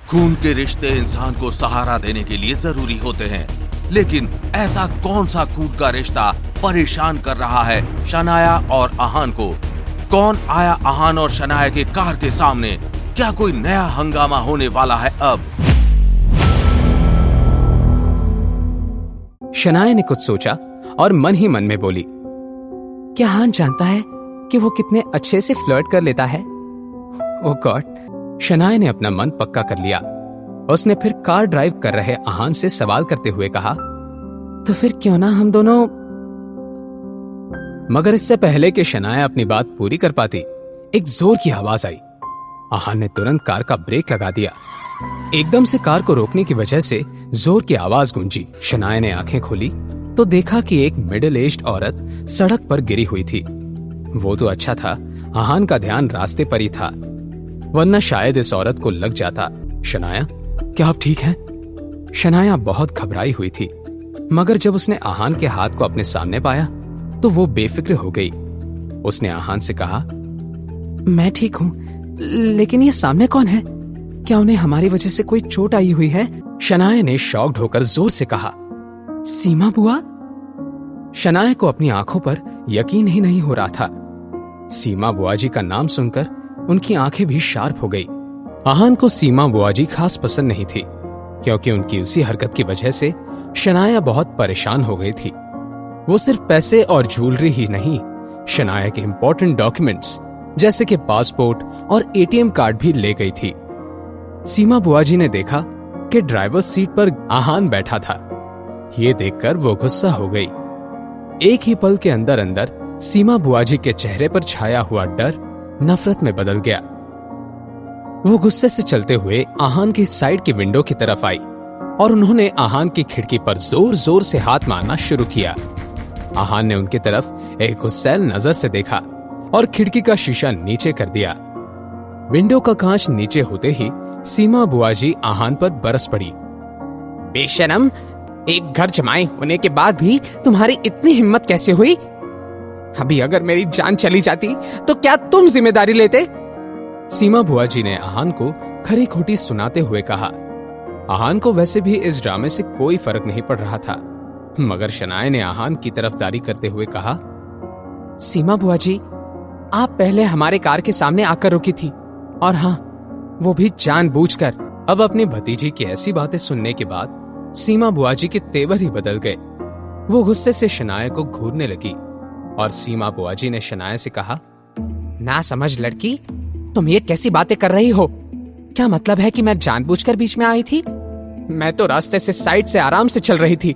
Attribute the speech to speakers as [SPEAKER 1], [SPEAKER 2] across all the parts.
[SPEAKER 1] खून के रिश्ते इंसान को सहारा देने के लिए जरूरी होते हैं, लेकिन ऐसा कौन सा खून का रिश्ता परेशान कर रहा है शनाया और आहान को? कौन आया आहान और शनाया के कार के सामने? क्या कोई नया हंगामा होने वाला है अब?
[SPEAKER 2] शनाया ने कुछ सोचा और मन ही मन में बोली, क्या आहान जानता है कि वो कितने अच्छे से फ्लर्ट कर लेता है? ओह गॉड। शनाया ने अपना मन पक्का कर लिया। उसने फिर कार ड्राइव कर रहे आहान से सवाल करते हुए कहा, तो फिर क्यों ना हम दोनों। मगर इससे पहले कि शनाया अपनी बात पूरी कर पाती, एक जोर की आवाज आई। आहान ने तुरंत कार का ब्रेक लगा दिया। एकदम से कार को रोकने की वजह से जोर की आवाज गूंजी। शनाया ने आंखें खोली तो देखा कि एक मिडिल एज्ड औरत सड़क पर गिरी हुई थी। वो तो अच्छा था आहान का ध्यान रास्ते पर ही था, वरना शायद इस औरत को लग जाता। शनाया, क्या आप ठीक हैं? शनाया बहुत घबराई हुई थी, मगर जब उसने आहान के हाथ को अपने सामने पाया तो वो बेफिक्र हो गई। उसने आहान से कहा, मैं ठीक हूँ, लेकिन ये सामने कौन है? क्या उन्हें हमारी वजह से कोई चोट आई हुई है? शनाया ने शॉक्ड होकर जोर से कहा, सीमा बुआ। शनाया को अपनी आंखों पर यकीन ही नहीं हो रहा था। सीमा बुआ जी का नाम सुनकर उनकी आंखें भी शार्प हो गई। आहान को सीमा बुआ जी खास पसंद नहीं थी, क्योंकि उनकी उसी हरकत की वजह से शनाया बहुत परेशान हो गई थी। वो सिर्फ पैसे और ज्वेलरी ही नहीं, शनाया के इंपॉर्टेंट डॉक्यूमेंट्स जैसे कि पासपोर्ट और एटीएम कार्ड भी ले गई थी। सीमा बुआ जी ने देखा कि ड्राइवर सीट पर आहान बैठा था। ये देखकर वो गुस्सा हो गई। एक ही पल के अंदर अंदर सीमा बुआ जी के चेहरे पर छाया हुआ डर नफरत में बदल गया। वो गुस्से से चलते हुए आहान की साइड की विंडो की तरफ आई और उन्होंने आहान की खिड़की पर जोर जोर से हाथ मारना शुरू किया। आहान ने उनकी तरफ एक गुस्सैल नजर से देखा और खिड़की का शीशा नीचे कर दिया। विंडो का कांच नीचे होते ही सीमा बुआ जी आहान पर बरस पड़ी। बेशरम, एक घर जमाए होने के बाद भी तुम्हारी इतनी हिम्मत कैसे हुई? अभी अगर मेरी जान चली जाती तो क्या तुम जिम्मेदारी लेते? सीमा बुआ जी ने आहान को खरी खोटी सुनाते हुए कहा। आहान को वैसे भी इस ड्रामे से कोई फर्क नहीं पड़ रहा था, मगर शनाया ने आहान की तरफदारी करते हुए कहा, सीमा बुआ जी, आप पहले हमारे कार के सामने आकर रुकी थी, और हाँ, वो भी जानबूझकर। अब अपनी भतीजी की ऐसी बातें सुनने के बाद सीमा बुआ जी के तेवर ही बदल गए। वो गुस्से से शनाया को घूरने लगी और सीमा बुआ जी ने शनाया से कहा, ना समझ लड़की, तुम ये कैसी बातें कर रही हो? क्या मतलब है कि मैं जानबूझकर बीच में आई थी? मैं तो रास्ते से साइड से आराम से चल रही थी।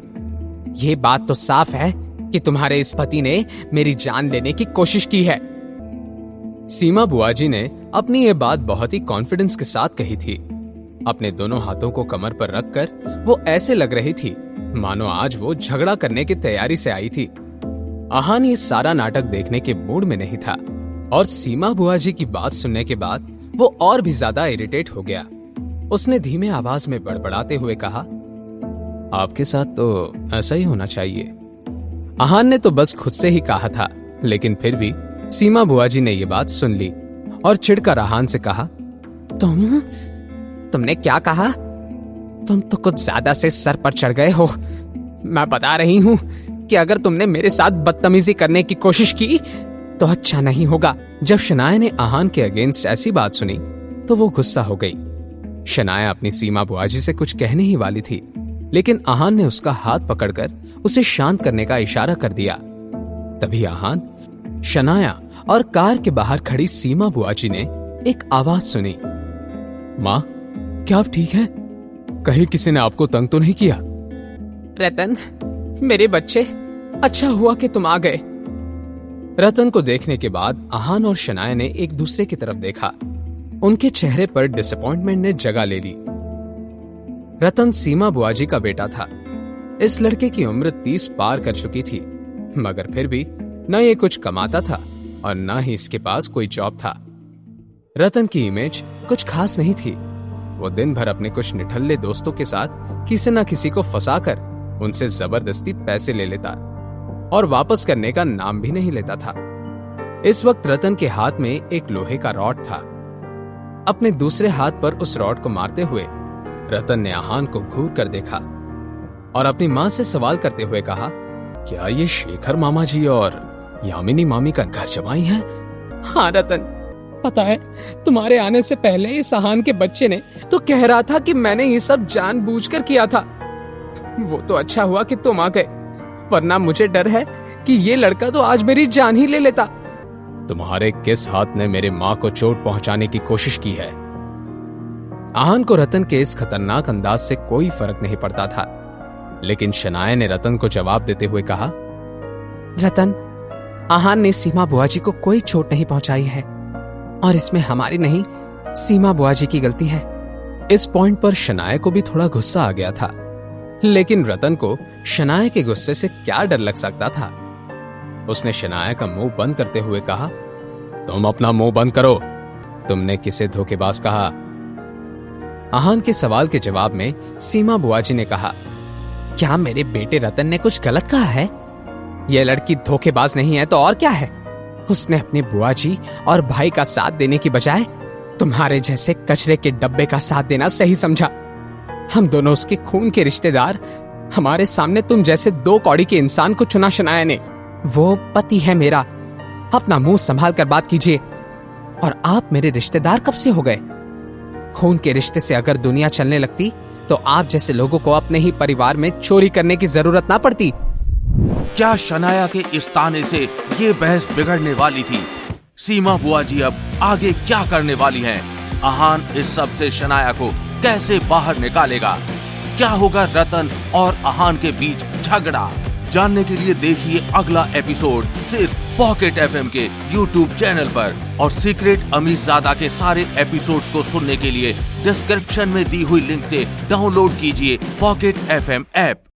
[SPEAKER 2] ये बात तो साफ है कि तुम्हारे इस पति ने मेरी जान लेने की कोशिश की है। सीमा बुआ जी ने अपनी ये बात बहुत ही कॉन्फिडेंस के साथ कही थी। अपने दोनों हाथों को कमर पर रखकर वो ऐसे लग रही थी मानो आज वो झगड़ा करने की तैयारी से आई थी। आहान ये सारा नाटक देखने के मूड में नहीं था और सीमा बुआ जी की बात सुनने के बाद वो और भी ज्यादा इरिटेट हो गया। उसने धीमे आवाज में बड़बड़ाते हुए कहा, आपके साथ तो ऐसा ही होना चाहिए। आहान ने तो बस खुद से ही कहा था, लेकिन फिर भी सीमा बुआ जी ने ये बात सुन ली और चिढ़कर आहान से कहा, तुमने क्या कहा? तुम तो कुछ ज्यादा से सर पर चढ़ गए हो। मैं बता रही हूँ कि अगर तुमने मेरे साथ बदतमीजी करने की कोशिश की तो अच्छा नहीं होगा। जब शनाया ने आहान के अगेंस्ट ऐसी बात सुनी तो वो गुस्सा हो गई। शनाया अपनी सीमा बुआ जी से कुछ कहने ही वाली थी, लेकिन आहान ने उसका हाथ पकड़कर उसे शांत करने का इशारा कर दिया। तभी आहान, शनाया और कार के बाहर खड़ी सीमा बुआ जी ने एक आवाज सुनी, माँ, क्या आप ठीक हैं? कहीं किसी ने आपको तंग तो नहीं किया? रतन, मेरे बच्चे, अच्छा हुआ कि तुम आ गए। रतन को देखने के बाद आहान और शनाया ने एक दूसरे की तरफ देखा। उनके चेहरे पर डिसअपॉइंटमेंट ने जगह ले ली। रतन सीमा बुआ जी का बेटा था। इस लड़के की उम्र 30 पार कर चुकी थी, मगर फिर भी न ये कुछ कमाता था और न ही इसके पास कोई जॉब था। रतन की इमेज कुछ खास नहीं थी। वो दिन भर अपने कुछ निठल्ले दोस्तों के साथ किसी न किसी को फंसाकर उनसे जबरदस्ती पैसे ले लेता और वापस करने का नाम भी नहीं लेता था। इस वक्त रतन के हाथ में एक लोहे का रॉड था। अपने दूसरे हाथ पर उस रॉड को मारते हुए रतन ने आहान को घूर कर देखा और अपनी मां से सवाल करते हुए कहा, क्या ये शेखर मामा जी और यामिनी मामी का घर जमाई है?
[SPEAKER 3] हाँ रतन, पता है तुम्हारे आने से पहले इस आहान के बच्चे ने तो कह रहा था कि मैंने ये सब जानबूझकर किया था। वो तो अच्छा हुआ कि तुम आ गए, वरना मुझे डर है कि ये लड़का तो आज मेरी जान ही ले लेता।
[SPEAKER 2] तुम्हारे किस हाथ ने मेरे मां को चोट पहुंचाने की कोशिश की है? आहान को रतन के इस खतरनाक अंदाज से कोई फर्क नहीं पड़ता था, लेकिन शनाया ने रतन को जवाब देते हुए कहा,
[SPEAKER 3] रतन, आहान ने सीमा बुआ जी को कोई चोट नहीं पहुंचाई है और इसमें हमारी नहीं, सीमा बुआ जी की गलती है।
[SPEAKER 2] इस पॉइंट पर शनाया को भी थोड़ा गुस्सा आ गया था, लेकिन रतन को शनाया के गुस्से से क्या डर लग सकता था। उसने शनाया का मुंह बंद करते हुए कहा, तुम अपना मुंह बंद करो, तुमने किसे धोखेबाज कहा? आहान के सवाल के जवाब में सीमा बुआ जी ने कहा,
[SPEAKER 3] क्या मेरे बेटे रतन ने कुछ गलत कहा है? यह लड़की धोखेबाज नहीं है तो और क्या है? उसने अपने बुआ जी और भाई का साथ देने की बजाय तुम्हारे जैसे कचरे के डब्बे का साथ देना सही समझा। हम दोनों उसके खून के रिश्तेदार, हमारे सामने तुम जैसे दो कौड़ी के इंसान को चुना शनाया ने। वो पति है मेरा, अपना मुंह संभाल कर बात कीजिए। और आप मेरे रिश्तेदार कब से हो गए? खून के रिश्ते से अगर दुनिया चलने लगती तो आप जैसे लोगों को अपने ही परिवार में चोरी करने की जरूरत ना पड़ती।
[SPEAKER 1] क्या शनाया के इस ताने से ये बहस बिगड़ने वाली थी? सीमा बुआ जी अब आगे क्या करने वाली हैं? आहान इस सब से शनाया को कैसे बाहर निकालेगा? क्या होगा रतन और आहान के बीच झगड़ा? जानने के लिए देखिए अगला एपिसोड सिर्फ पॉकेट एफएम के यूट्यूब चैनल पर। और सीक्रेट अमीरजादा के सारे एपिसोड्स को सुनने के लिए डिस्क्रिप्शन में दी हुई लिंक से डाउनलोड कीजिए पॉकेट एफएम ऐप।